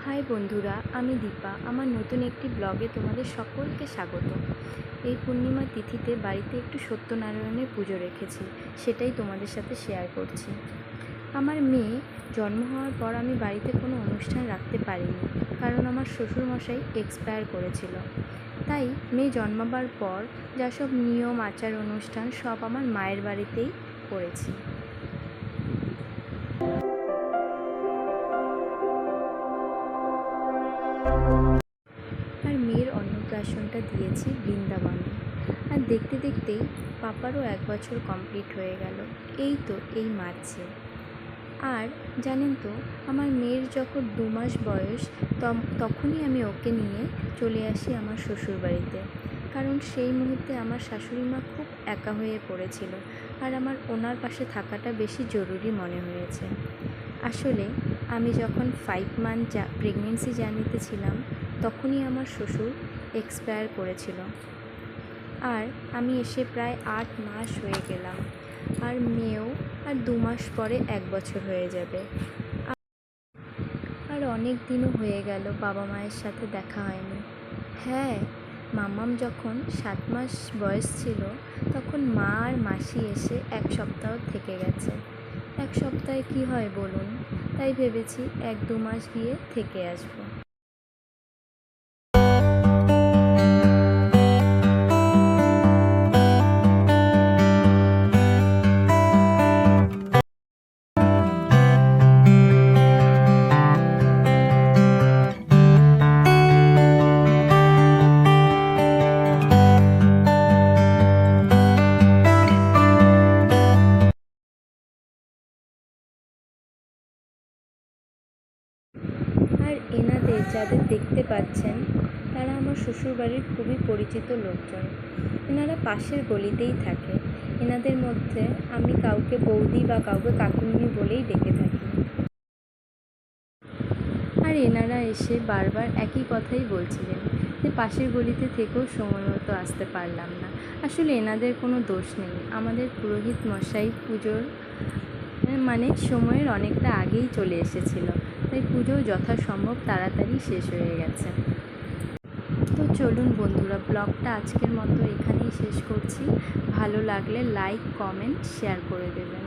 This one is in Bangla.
হাই বন্ধুরা, আমি দীপা। আমার নতুন একটি ব্লগে তোমাদের সকলকে স্বাগত। এই পূর্ণিমা তিথিতে বাড়িতে একটু সত্যনারায়ণের পুজো রেখেছি, সেটাই তোমাদের সাথে শেয়ার করছি। আমার মেয়ে জন্ম হওয়ার পর আমি বাড়িতে কোনো অনুষ্ঠান রাখতে পারিনি, কারণ আমার শ্বশুরমশাই এক্সপায়ার করেছিল। তাই মেয়ে জন্মাবার পর যা সব নিয়ম আচার অনুষ্ঠান সব আমার মায়ের বাড়িতেই করেছি। আর মেয়ের অন্নপ্রাশনটা দিয়েছি বৃন্দাবনে। আর দেখতে দেখতেই পাপারও 1 বছর কমপ্লিট হয়ে গেল, এই মার্চে। আর জানেন তো, আমার মেয়ের যখন 2 মাস বয়স তখনই আমি ওকে নিয়ে চলে আসি আমার শ্বশুরবাড়িতে, কারণ সেই মুহূর্তে আমার শাশুড়ি মা খুব একা হয়ে পড়েছিল, আর আমার ওনার পাশে থাকাটা বেশি জরুরি মনে হয়েছে। আসলে আমি যখন 5 মান্থ প্রেগনেন্সি জার্নিতে ছিলাম, তখনই আমার শ্বশুর এক্সপায়ার করেছিল। আর আমি এসে প্রায় 8 মাস হয়ে গেলাম, আর মেয়েও আর 2 মাস পরে 1 বছর হয়ে যাবে। আর অনেক দিনও হয়ে গেল বাবা মায়ের সাথে দেখা হয়নি। হ্যাঁ, মাম্মাম যখন 7 মাস বয়স ছিল, তখন মা আর মাসি এসে 1 সপ্তাহ থেকে গেছে। 1 সপ্তাহে কি হয় বলুন? তাই ভেবেছি 1-2 মাস গিয়ে থেকে আসবো। আর এনাদের যাদের দেখতে পাচ্ছেন, তারা আমার শ্বশুরবাড়ির খুবই পরিচিত লোকজন। এনারা পাশের গলিতেই থাকে। এনাদের মধ্যে আমি কাউকে বৌদি বা কাউকে কাকুমনি বলেই ডেকে থাকি। আর এনারা এসে বারবার একই কথাই বলছিলেন যে পাশের গলিতে থেকেও সময় মতো আসতে পারলাম না। আসলে এনাদের কোনো দোষ নেই। আমাদের পুরোহিত মশাই পুজোর সময়ের অনেকটা আগেই চলে এসেছিল, তাই পুজো যথাসম্ভব তাড়াতাড়ি শেষ হয়ে গেছে। তো চলুন বন্ধুরা, ব্লগটা আজকের মতো এখানেই শেষ করছি। ভালো লাগলে লাইক, কমেন্ট, শেয়ার করে দেবেন।